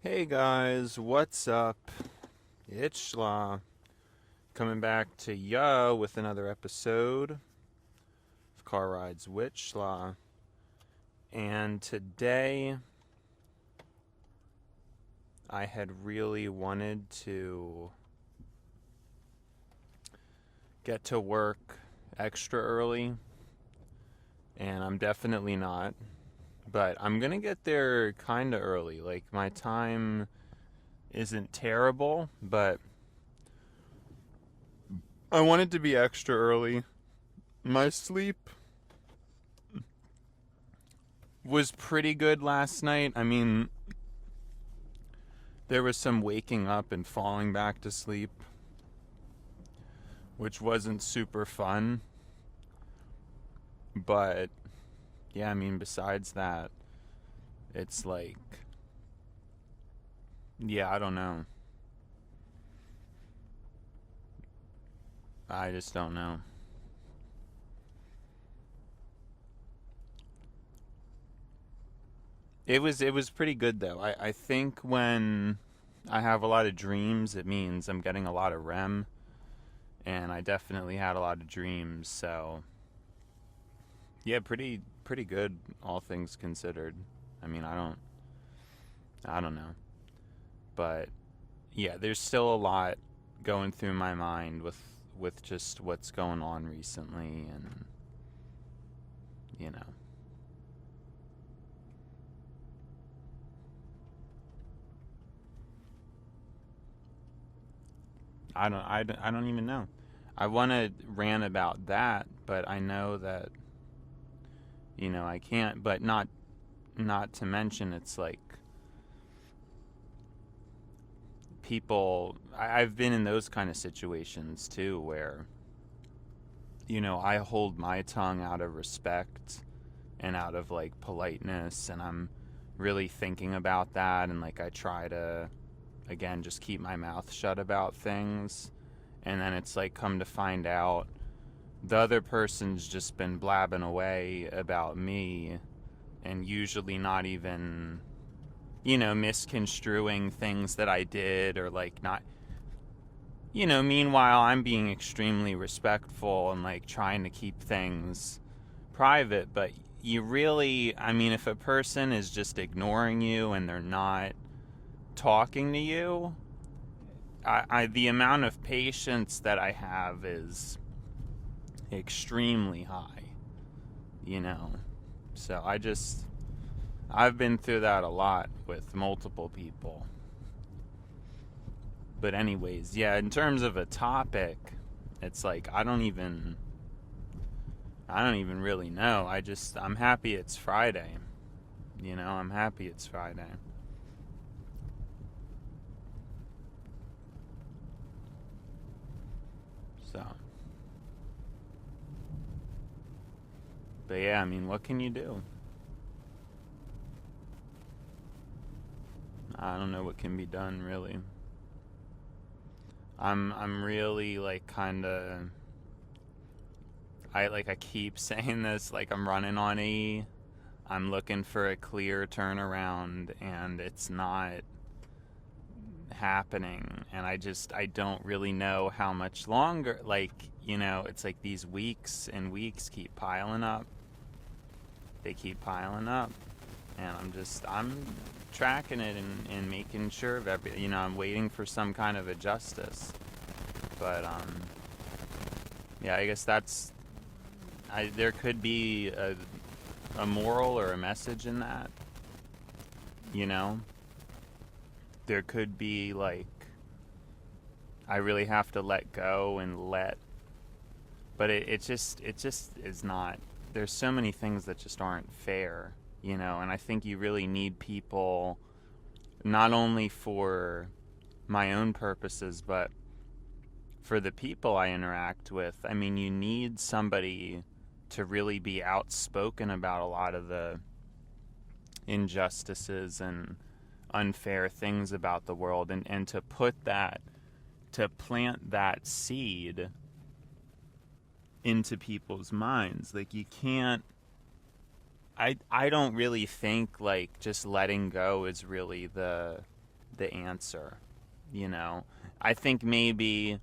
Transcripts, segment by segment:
Hey guys, what's up? It's Schlaw, coming back to ya with another episode of Car Rides with Schlaw. And today, I had really wanted to get to work extra early, and I'm definitely not. But I'm gonna get there kinda early. Like, my time isn't terrible, but I wanted to be extra early. My sleep was pretty good last night. I mean, there was some waking up and falling back to sleep, which wasn't super fun. But yeah, I mean, besides that, it's like, yeah, I don't know. I just don't know. It was pretty good though. I think when I have a lot of dreams, it means I'm getting a lot of REM, and I definitely had a lot of dreams. So yeah, pretty good, all things considered. I mean, I don't know, but yeah, there's still a lot going through my mind with just what's going on recently, and you know, I don't even know. I want to rant about that, but I know that I can't. But not to mention, it's like people. I've been in those kind of situations too, where I hold my tongue out of respect and out of like politeness, and I'm really thinking about that, and like I try to, again, just keep my mouth shut about things, and then it's like, come to find out, the other person's just been blabbing away about me, and usually not even misconstruing things that I did, or like not, meanwhile I'm being extremely respectful and like trying to keep things private. But you really, I mean, if a person is just ignoring you and they're not talking to you, the amount of patience that I have is extremely high, you know. So I've been through that a lot with multiple people. But anyways, yeah, in terms of a topic, it's like I don't even really know. I'm happy it's Friday. I'm happy it's Friday. So, but yeah, I mean, what can you do? I don't know what can be done, really. I'm really like kind of, I keep saying this, like I'm running on E. I'm looking for a clear turnaround, and it's not happening. And I don't really know how much longer. Like, it's like these weeks and weeks keep piling up. They keep piling up, and I'm tracking it, and making sure of every. I'm waiting for some kind of a justice. But yeah, I guess there could be a moral or a message in that. You know, there could be like, I really have to let go and but it just is not. There's so many things that just aren't fair, and I think you really need people, not only for my own purposes, but for the people I interact with. I mean, you need somebody to really be outspoken about a lot of the injustices and unfair things about the world, and to plant that seed into people's minds. Like, you can't, I don't really think like just letting go is really the answer, you know. I think maybe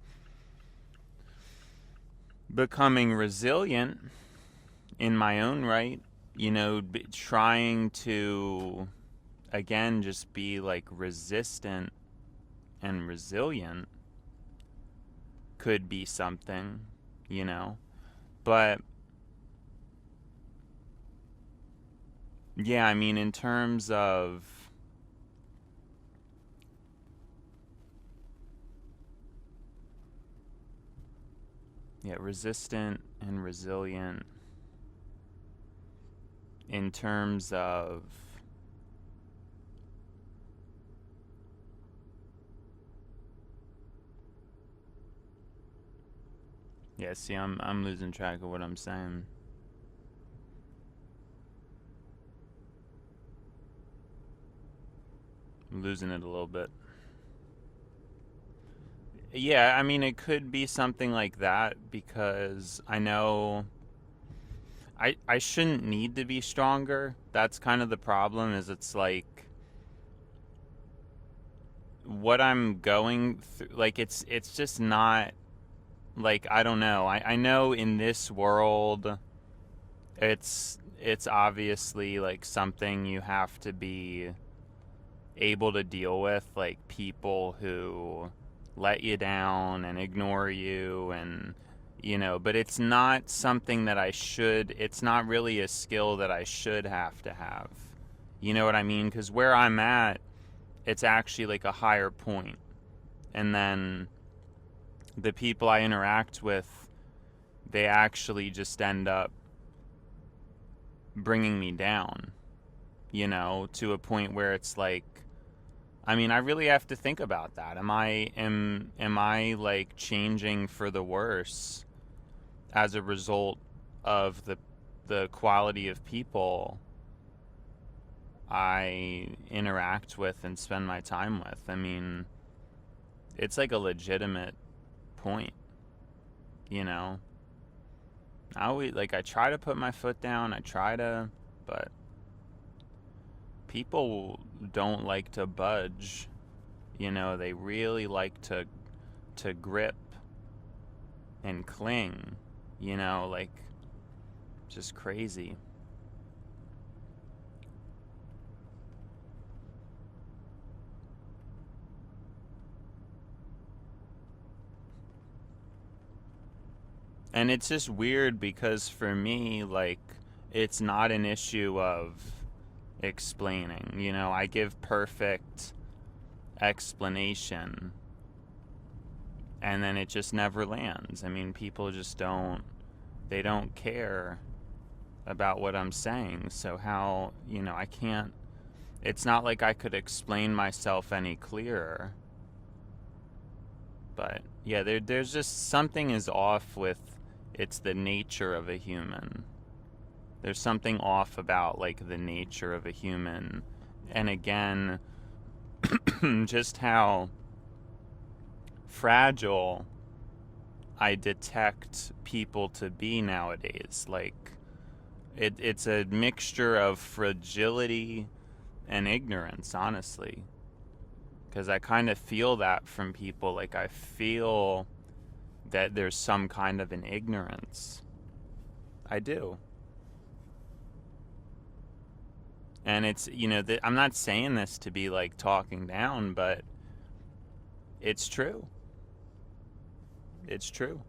becoming resilient in my own right, you know, trying to, again, just be like resistant and resilient could be something, you know. But yeah, I mean, in terms of, yeah, resistant and resilient in terms of, yeah, see, I'm losing track of what I'm saying. I'm losing it a little bit. Yeah, I mean, it could be something like that because I know I shouldn't need to be stronger. That's kind of the problem, is it's like what I'm going through, like it's just not, like, I don't know. I know in this world it's obviously like something you have to be able to deal with, like people who let you down and ignore you, and you know, but it's not something that it's not really a skill that I should have to have. You know what I mean? Because where I'm at, it's actually like a higher point. And then the people I interact with, they actually just end up bringing me down, you know, to a point where it's like, I mean, I really have to think about that. Am I like changing for the worse as a result of the quality of people I interact with and spend my time with? I mean, it's like a legitimate point, you know. I try to put my foot down. But people don't like to budge. You know, they really like to grip and cling, you know, like just crazy. And it's just weird because for me, like, it's not an issue of explaining. You know, I give perfect explanation and then it just never lands. I mean, people just they don't care about what I'm saying. So how, you know, I can't, it's not like I could explain myself any clearer. But yeah, there's just something is off with, it's the nature of a human. There's something off about like the nature of a human. And again, just how fragile I detect people to be nowadays. Like it's a mixture of fragility and ignorance, honestly. Because I kind of feel that from people. Like I feel that there's some kind of an ignorance. I do. And it's, you know, I'm not saying this to be like talking down, but it's true. It's true.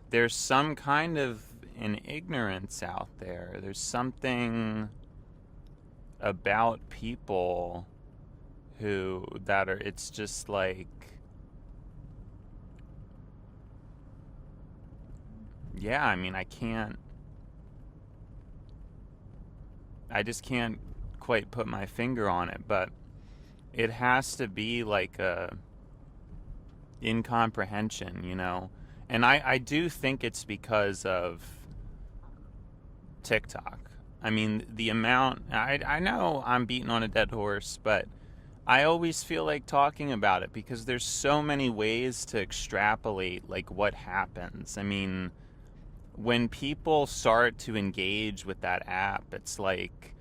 There's some kind of an ignorance out there. There's something about people it's just like, yeah, I mean, I just can't quite put my finger on it, but it has to be like a incomprehension, you know? And I do think it's because of TikTok. I mean, the amount, I know I'm beating on a dead horse, but I always feel like talking about it because there's so many ways to extrapolate like what happens. I mean, when people start to engage with that app, it's like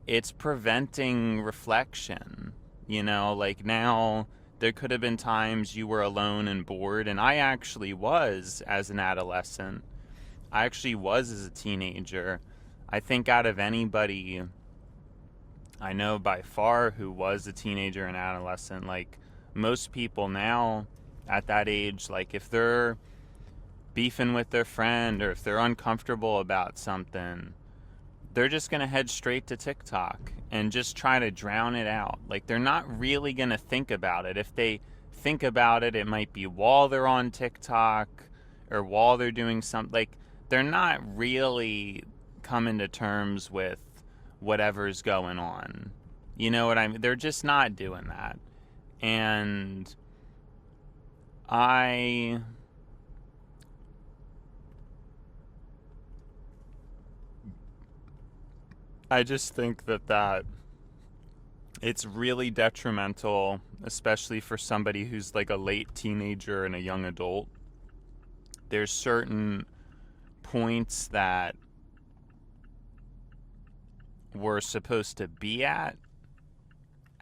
it's preventing reflection. Like now, there could have been times you were alone and bored, and I actually was as an adolescent. I actually was as a teenager. I think out of anybody I know by far who was a teenager and adolescent, like most people now at that age, like if they're beefing with their friend or if they're uncomfortable about something, they're just going to head straight to TikTok and just try to drown it out. Like they're not really going to think about it. If they think about it, it might be while they're on TikTok or while they're doing something. Like they're not really coming to terms with whatever's going on. You know what I mean? They're just not doing that. And I just think that it's really detrimental, especially for somebody who's like a late teenager and a young adult. There's certain points that we're supposed to be at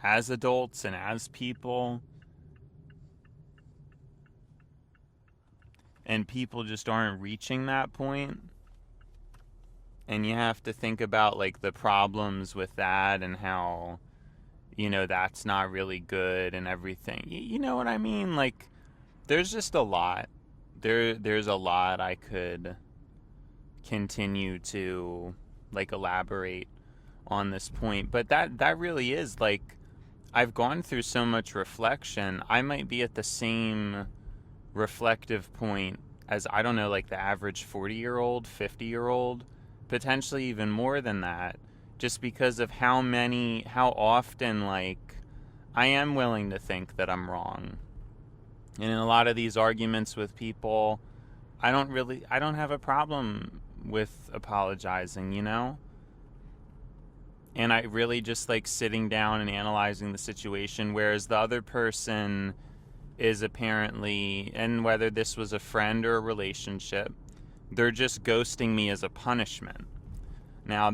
as adults and as people, and people just aren't reaching that point. And you have to think about like the problems with that and how that's not really good and everything. You know what I mean? Like there's just a lot. There's a lot I could continue to like elaborate on this point, but that really is like I've gone through so much reflection. I might be at the same reflective point as, I don't know, like the average 40-year-old, 50-year-old, potentially even more than that, just because of how often, like, I am willing to think that I'm wrong. And in a lot of these arguments with people, I don't have a problem with apologizing, And I really just like sitting down and analyzing the situation, whereas the other person is apparently, and whether this was a friend or a relationship, they're just ghosting me as a punishment. Now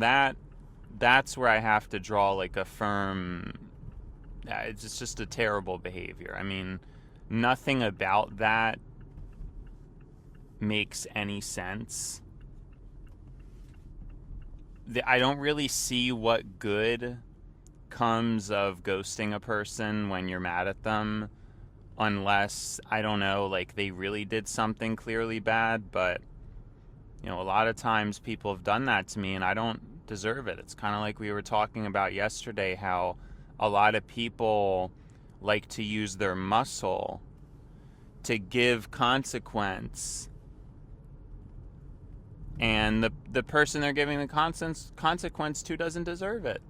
that's where I have to draw like a firm, it's just a terrible behavior. I mean, nothing about that makes any sense. I don't really see what good comes of ghosting a person when you're mad at them, unless, I don't know, like they really did something clearly bad. But a lot of times people have done that to me and I don't deserve it. It's kind of like we were talking about yesterday, how a lot of people like to use their muscle to give consequence, and the person they're giving the consequence to doesn't deserve it.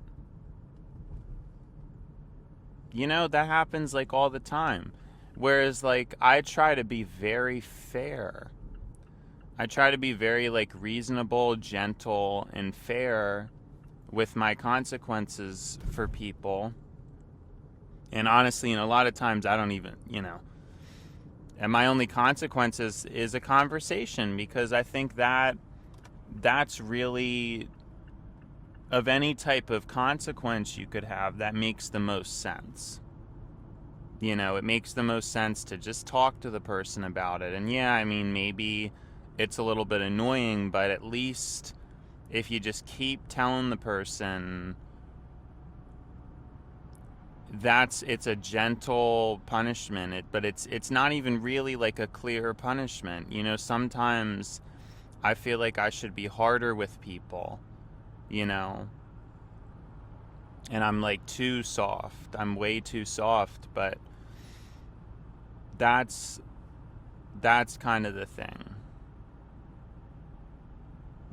That happens like all the time. Whereas like I try to be very fair. I try to be very like reasonable, gentle, and fair with my consequences for people. And honestly, a lot of times I don't even, and my only consequences is a conversation, because I think that's really, of any type of consequence you could have, that makes the most sense. It makes the most sense to just talk to the person about it. And yeah, I mean, maybe it's a little bit annoying, but at least if you just keep telling the person, it's a gentle punishment, but it's not even really like a clear punishment. Sometimes I feel like I should be harder with people, and I'm like too soft. I'm way too soft, but that's kind of the thing.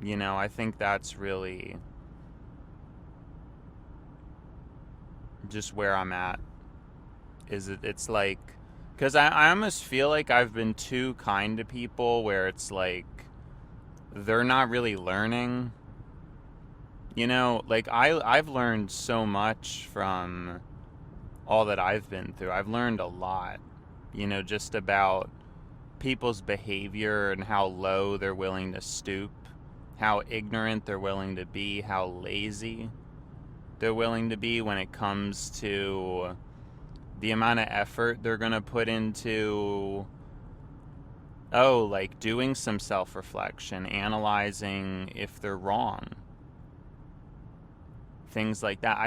I think that's really just where I'm at. It's like, because I almost feel like I've been too kind to people, where it's like they're not really learning. Like I've learned so much from all that I've been through. I've learned a lot, just about people's behavior and how low they're willing to stoop, how ignorant they're willing to be, how lazy they're willing to be when it comes to the amount of effort they're going to put into, like doing some self-reflection, analyzing if they're wrong, things like that.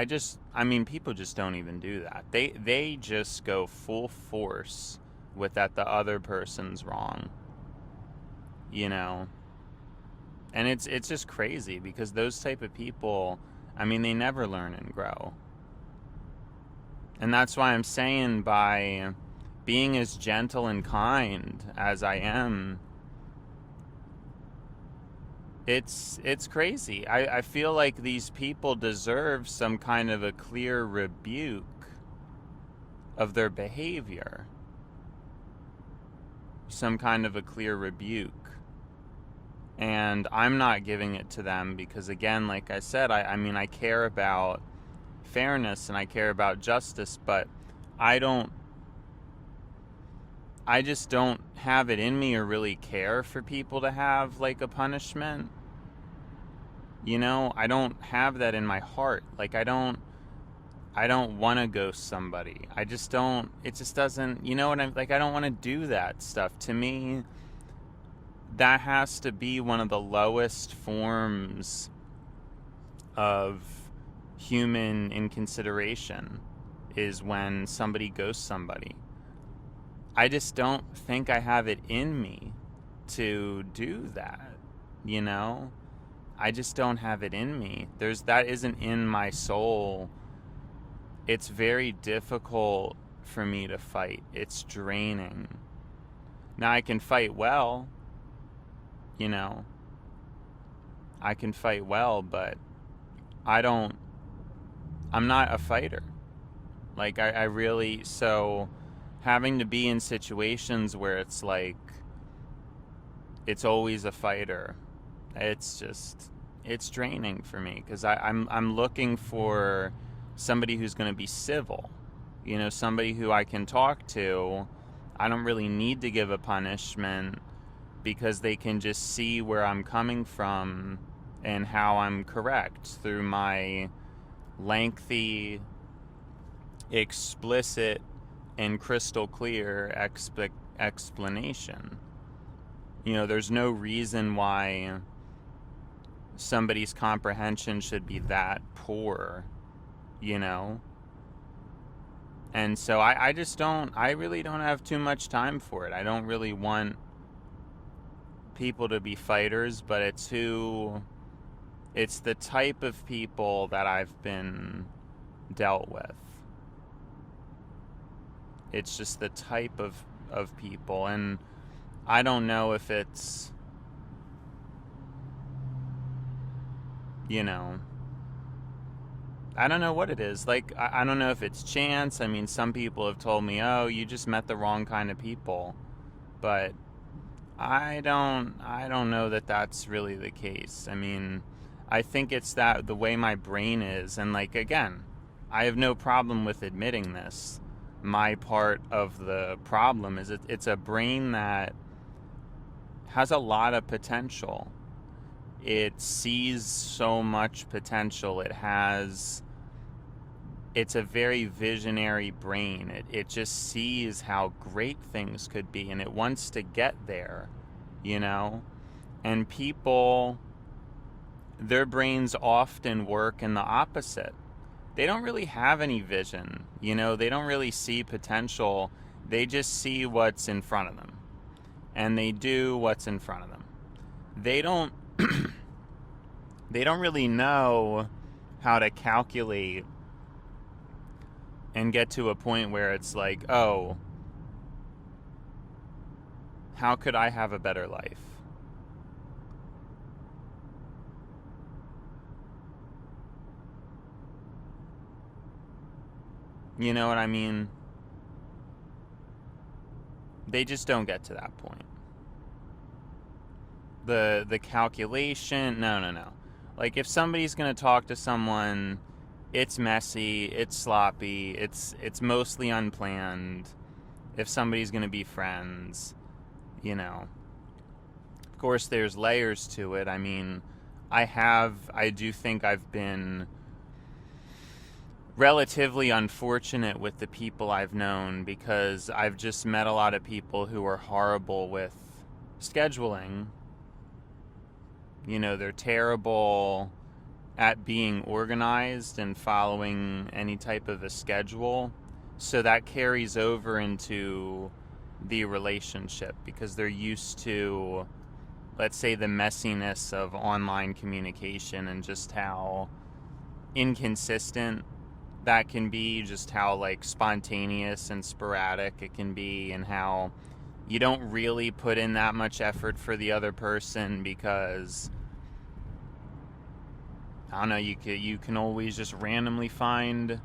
I mean, people just don't even do that. They just go full force with that the other person's wrong, you know. And it's just crazy because those type of people, I mean, they never learn and grow. And that's why I'm saying, by being as gentle and kind as I am, it's crazy. I feel like these people deserve some kind of a clear rebuke of their behavior. Some kind of a clear rebuke. And I'm not giving it to them because, again, like I said, I mean, I care about fairness and I care about justice, but I just don't have it in me or really care for people to have like a punishment. You know, I don't have that in my heart. Like, I don't want to ghost somebody. I just don't, it just doesn't, you know what I'm like, I don't want to do that stuff. To me, that has to be one of the lowest forms of human inconsideration, is when somebody ghosts somebody. I just don't think I have it in me to do that, you know? I just don't have it in me. That isn't in my soul. It's very difficult for me to fight. It's draining. Now, I can fight well, you know? I can fight well, but I'm not a fighter. Like, I really, so having to be in situations where it's like, it's always a fighter, it's draining for me, because I'm looking for somebody who's going to be civil, you know, somebody who I can talk to. I don't really need to give a punishment because they can just see where I'm coming from and how I'm correct through my lengthy, explicit, and crystal clear explanation. You know, there's no reason why somebody's comprehension should be that poor, you know? And so I really don't have too much time for it. I don't really want people to be fighters, but it's the type of people that I've been dealt with. It's just the type of people, and I don't know if it's, you know, I don't know what it is. Like, I don't know if it's chance. I mean, some people have told me, oh, you just met the wrong kind of people. But I don't know that that's really the case. I mean, I think it's that the way my brain is. And, like, again, I have no problem with admitting this. My part of the problem is it's a brain that has a lot of potential. It sees so much potential. It's a very visionary brain. It just sees how great things could be, and it wants to get there, you know? And people, their brains often work in the opposite. They don't really have any vision, you know? They don't really see potential. They just see what's in front of them, and they do what's in front of them. They don't they don't really know how to calculate and get to a point where it's like, oh, how could I have a better life? You know what I mean? They just don't get to that point. The calculation, no. Like, if somebody's going to talk to someone, it's messy, it's sloppy, it's mostly unplanned. If somebody's going to be friends, you know. Of course, there's layers to it. I mean, I do think I've been relatively unfortunate with the people I've known, because I've just met a lot of people who are horrible with scheduling. They're terrible at being organized and following any type of a schedule. So that carries over into the relationship, because they're used to, let's say, the messiness of online communication and just how inconsistent that can be, just how like spontaneous and sporadic it can be, and how you don't really put in that much effort for the other person, because I don't know, you can always just randomly find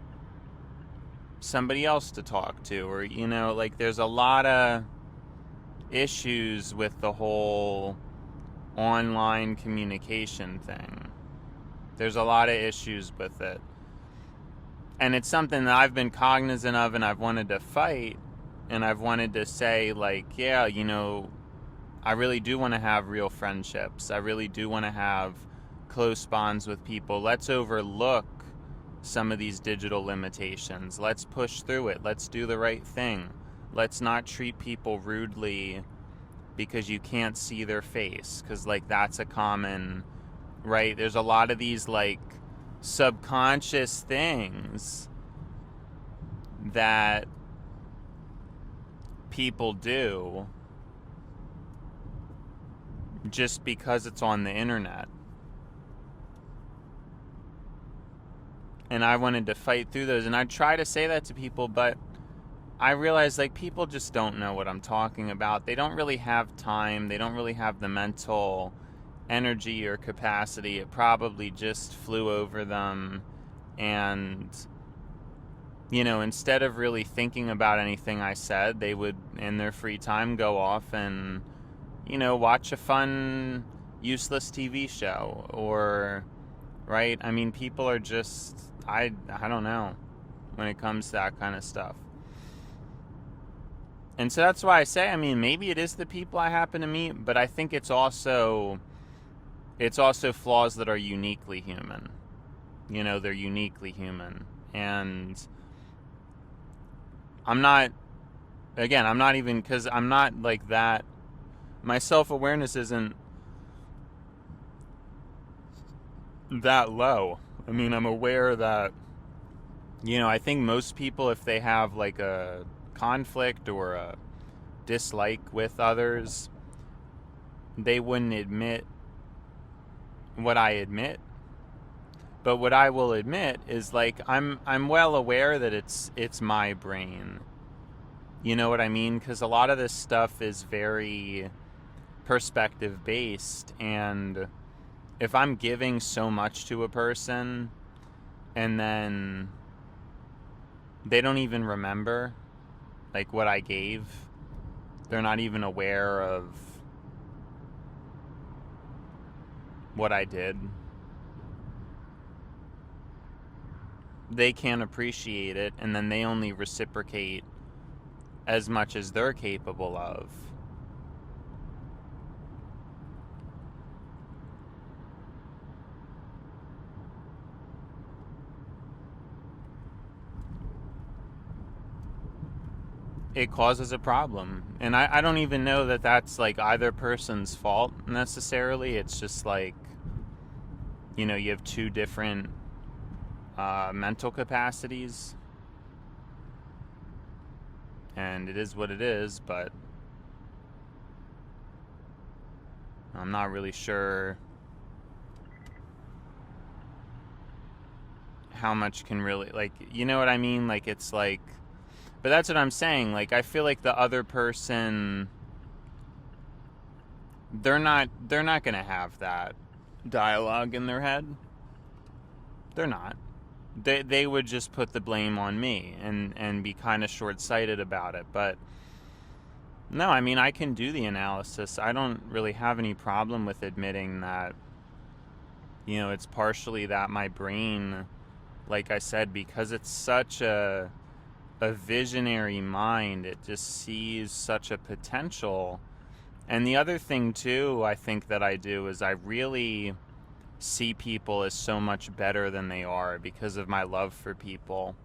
somebody else to talk to, or like there's a lot of issues with the whole online communication thing. There's a lot of issues with it. And it's something that I've been cognizant of, and I've wanted to fight, and I've wanted to say, like, yeah, I really do want to have real friendships. I really do want to have close bonds with people. Let's overlook some of these digital limitations. Let's push through it. Let's do the right thing. Let's not treat people rudely because you can't see their face, because like that's a common, right? There's a lot of these like subconscious things that people do just because it's on the internet. And I wanted to fight through those, and I try to say that to people, but I realize like people just don't know what I'm talking about. They don't really have time. They don't really have the mental energy or capacity. It probably just flew over them, and instead of really thinking about anything I said, they would in their free time go off and watch a fun useless TV show, or right? I mean, people are just I don't know when it comes to that kind of stuff. And so that's why I say, I mean, maybe it is the people I happen to meet, but I think it's also flaws that are uniquely human. They're uniquely human. And I'm not even, because I'm not like that. My self-awareness isn't that low. I mean, I'm aware that, I think most people, if they have like a conflict or a dislike with others, they wouldn't admit what I admit. But what I will admit is like I'm well aware that it's my brain. You know what I mean? Because a lot of this stuff is very perspective based, and if I'm giving so much to a person and then they don't even remember like what I gave, they're not even aware of what I did, they can't appreciate it, and then they only reciprocate as much as they're capable of. It causes a problem. And I don't even know that that's like either person's fault necessarily. It's just like, you have two different mental capacities, and it is what it is. But I'm not really sure how much can really, like, you know what I mean? Like, it's like, but that's what I'm saying. Like, I feel like the other person, they're not going to have that dialogue in their head. They're not. They would just put the blame on me and be kind of short-sighted about it. But no, I mean, I can do the analysis. I don't really have any problem with admitting that, it's partially that my brain, like I said, because it's such a visionary mind, it just sees such a potential. And the other thing too, I think that I do is I really see people as so much better than they are because of my love for people.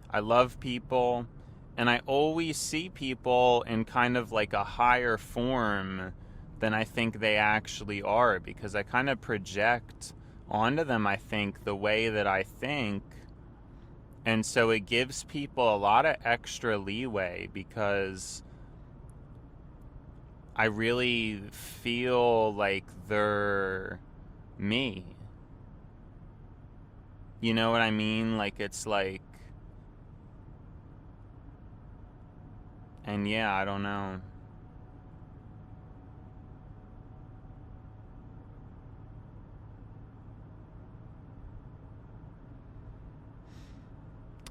I love people, and I always see people in kind of like a higher form than I think they actually are, because I kind of project onto them, I think, the way that I think. And so it gives people a lot of extra leeway because I really feel like they're me. You know what I mean? Like, it's like, and yeah, I don't know.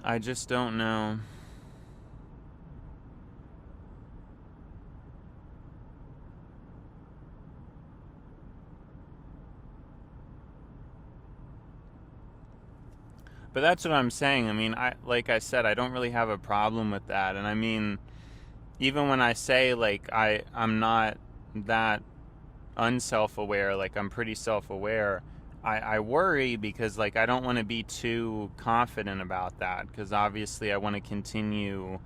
I just don't know. But that's what I'm saying. I mean, like I said, I don't really have a problem with that. And I mean, even when I say like I'm not that unself-aware, like I'm pretty self-aware, I worry because like I don't want to be too confident about that, because obviously I want to continue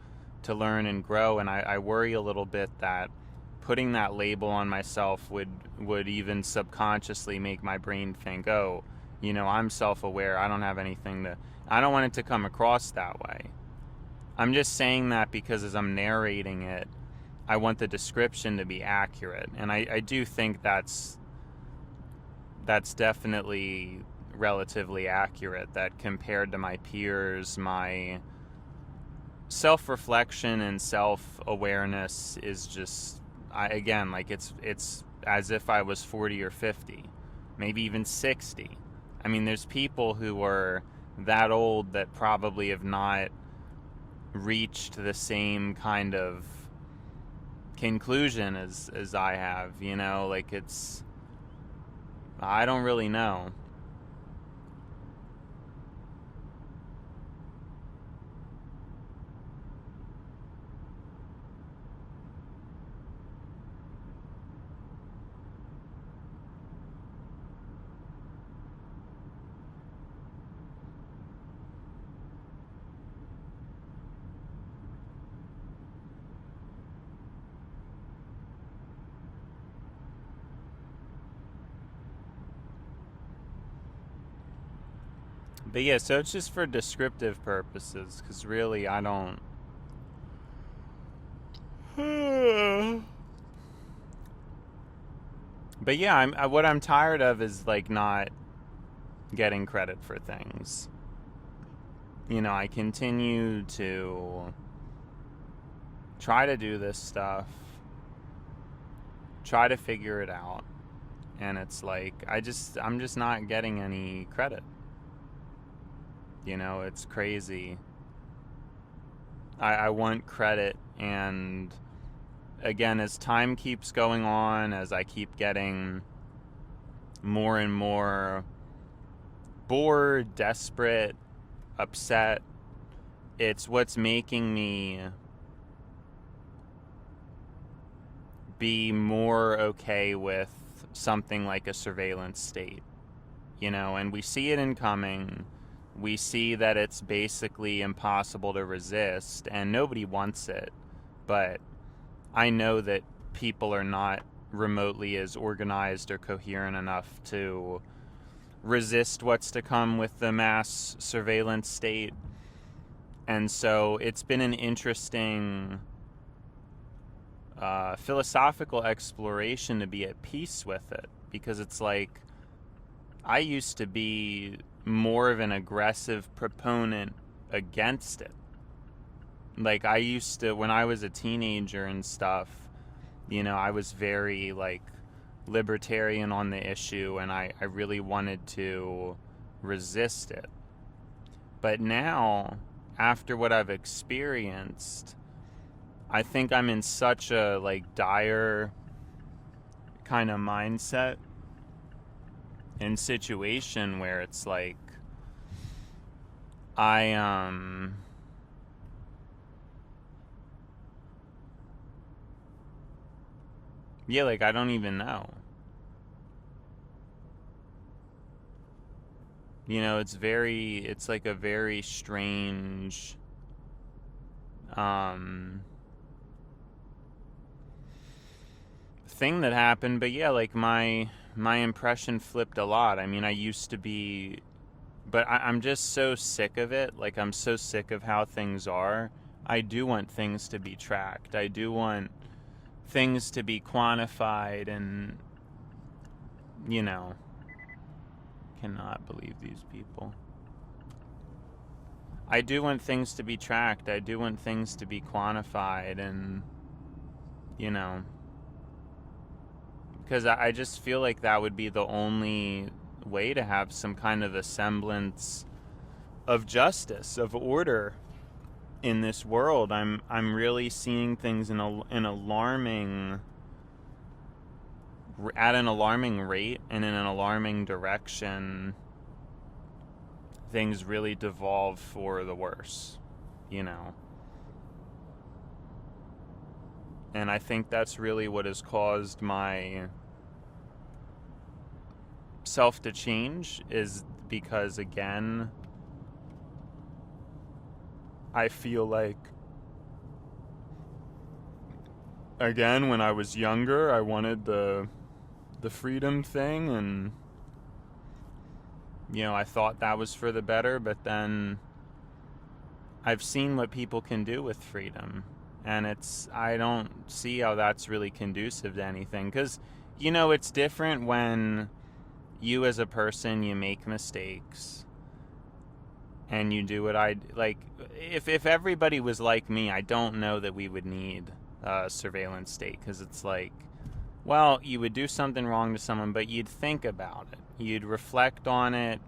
to learn and grow, and I worry a little bit that putting that label on myself would even subconsciously make my brain think, oh, I'm self-aware, I don't have anything to, I don't want it to come across that way. I'm just saying that because as I'm narrating it, I want the description to be accurate, and I do think that's definitely relatively accurate, that compared to my peers, my self-reflection and self-awareness is just, again, like it's as if I was 40 or 50, maybe even 60. I mean, there's people who are that old that probably have not reached the same kind of conclusion as I have, like it's, I don't really know. But yeah, so it's just for descriptive purposes, because really I don't. But yeah, what I'm tired of is like not getting credit for things. I continue to try to do this stuff, try to figure it out, and it's like I'm just not getting any credit. It's crazy. I want credit, and again, as time keeps going on, as I keep getting more and more bored, desperate, upset, it's what's making me be more okay with something like a surveillance state. And we see it incoming. We see that it's basically impossible to resist, and nobody wants it. But I know that people are not remotely as organized or coherent enough to resist what's to come with the mass surveillance state. And so it's been an interesting philosophical exploration to be at peace with it, because it's like I used to be more of an aggressive proponent against it. Like I used to, when I was a teenager and stuff, I was very like libertarian on the issue, and I really wanted to resist it. But now, after what I've experienced, I think I'm in such a like dire kind of mindset and situation where it's like I yeah, like I don't even know. it's like a very strange thing that happened. But yeah, like my impression flipped a lot. I mean, I used to be, but I'm just so sick of it. Like, I'm so sick of how things are. I do want things to be tracked. I do want things to be quantified, and you know, cannot believe these people. I do want things to be tracked. I do want things to be quantified, and you know, because I just feel like that would be the only way to have some kind of a semblance of justice, of order in this world. I'm really seeing things in an alarming at an alarming rate and in an alarming direction. Things really devolve for the worse, you know. And I think that's really what has caused my self to change, is because, again, I feel like, again, when I was younger, I wanted the freedom thing, and I thought that was for the better, but then I've seen what people can do with freedom, and I don't see how that's really conducive to anything, because it's different when you as a person, you make mistakes and you do what I like. If everybody was like me, I don't know that we would need a surveillance state, because it's like, well, you would do something wrong to someone, but you'd think about it, you'd reflect on it,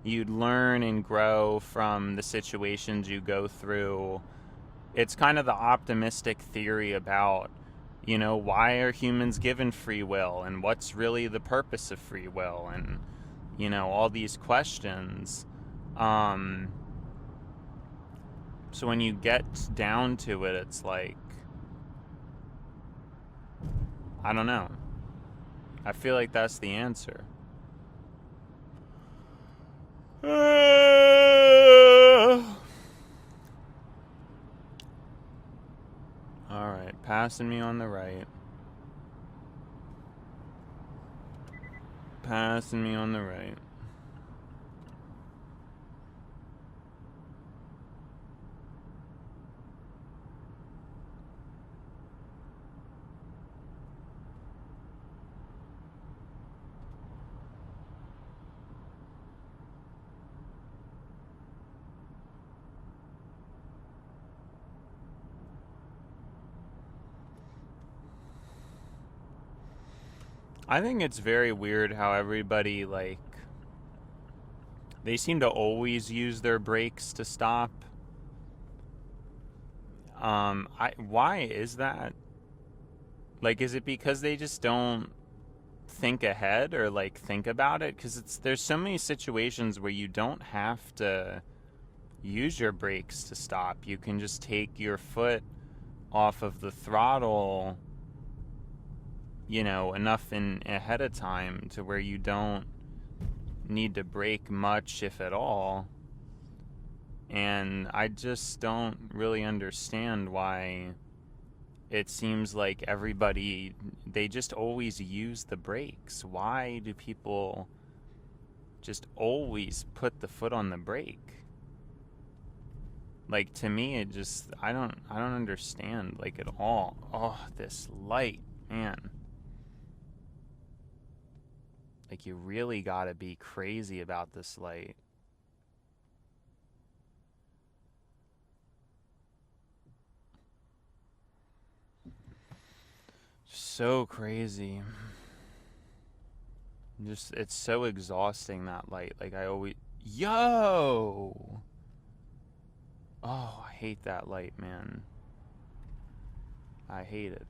you'd learn and grow from the situations you go through. It's kind of the optimistic theory about, why are humans given free will, and what's really the purpose of free will, and all these questions. So when you get down to it, it's like, I don't know. I feel like that's the answer. Alright, passing me on the right. Passing me on the right. I think it's very weird how everybody, like, they seem to always use their brakes to stop. Why is that? Like, is it because they just don't think ahead or, like, think about it? Because there's so many situations where you don't have to use your brakes to stop. You can just take your foot off of the throttle, enough ahead of time to where you don't need to brake much, if at all. And I just don't really understand why it seems like everybody, they just always use the brakes. Why do people just always put the foot on the brake? Like, to me, it just, I don't understand, like, at all. Oh, this light, man. Like, you really gotta be crazy about this light. So crazy. Just, it's so exhausting, that light. Like, I always... Yo! Oh, I hate that light, man. I hate it.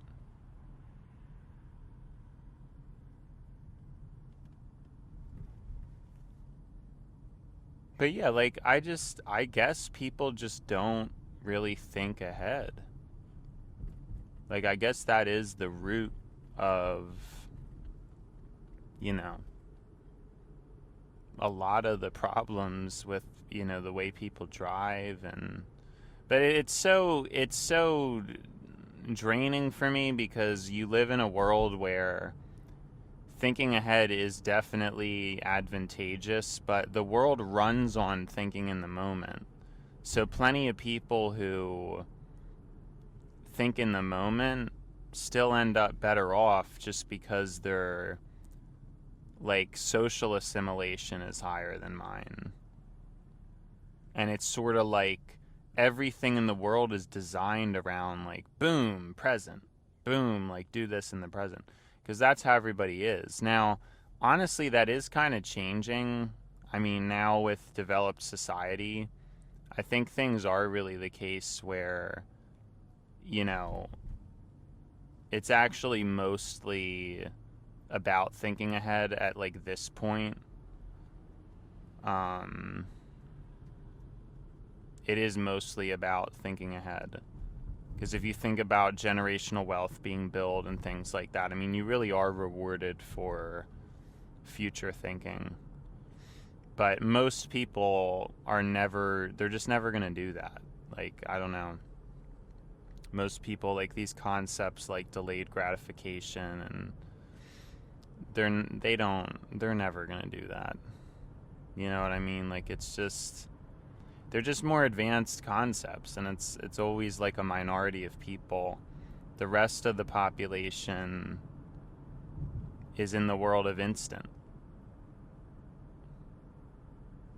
But yeah, like, I guess people just don't really think ahead. Like, I guess that is the root of, a lot of the problems with, the way people drive. And but it's so draining for me, because you live in a world where thinking ahead is definitely advantageous, but the world runs on thinking in the moment. So plenty of people who think in the moment still end up better off, just because their like social assimilation is higher than mine. And it's sort of like everything in the world is designed around like boom, present. Boom, like do this in the present. Because that's how everybody is. Now, honestly, that is kind of changing. I mean, now with developed society, I think things are really the case where, you know, it's actually mostly about thinking ahead at like this point. Um, it is mostly about thinking ahead. Because if you think about generational wealth being built and things like that, I mean, you really are rewarded for future thinking. But most people they're just never going to do that. Like, I don't know. Most people, like these concepts like delayed gratification, and they're never going to do that. You know what I mean? Like, they're just more advanced concepts, and it's always like a minority of people. The rest of the population is in the world of instant.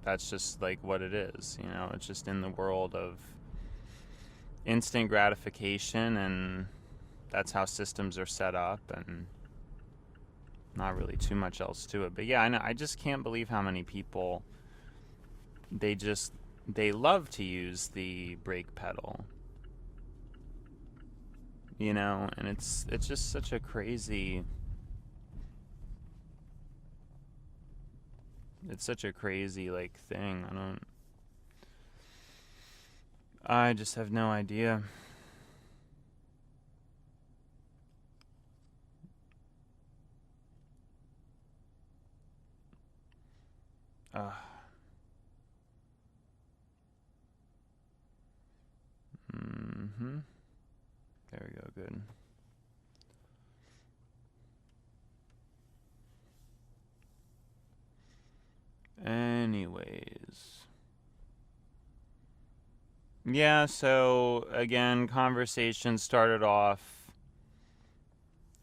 That's just like what it is, it's just in the world of instant gratification, and that's how systems are set up, and not really too much else to it. But yeah, I just can't believe how many people they love to use the brake pedal, and it's just such a crazy like thing. I just have no idea. uh mhm there we go. Good. Anyways, yeah, so again, conversation started off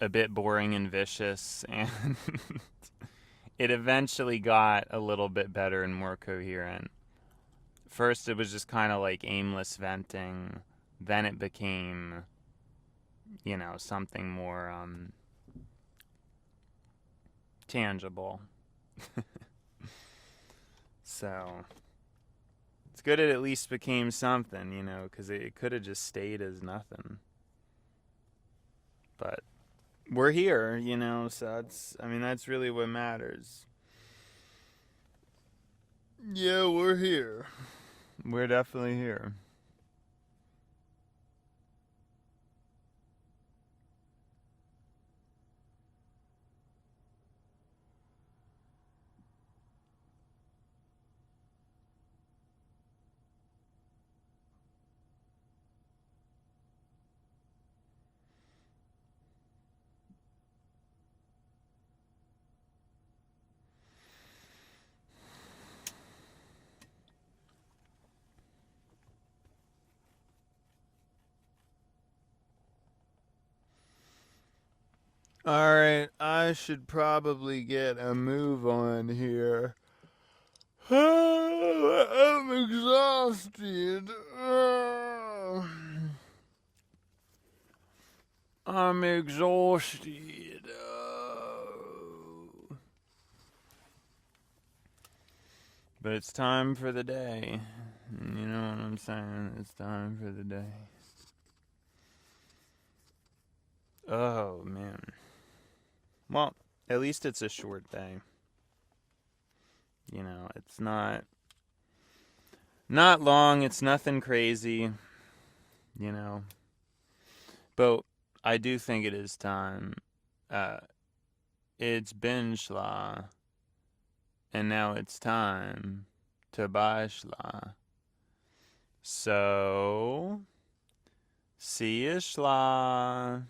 a bit boring and vicious, and it eventually got a little bit better and more coherent. First, it was just kind of like aimless venting. Then it became, something more tangible. So it's good it at least became something, because it could have just stayed as nothing. But we're here, so that's really what matters. Yeah, we're here. We're definitely here. Alright, I should probably get a move on here. I'm exhausted. I'm exhausted. But it's time for the day. You know what I'm saying? It's time for the day. Oh, man. Well, at least it's a short day. It's not long. It's nothing crazy. You know. But I do think it is time. It's been Schlaw, And now it's time to buy Schlaw. So, see you, Schlaw.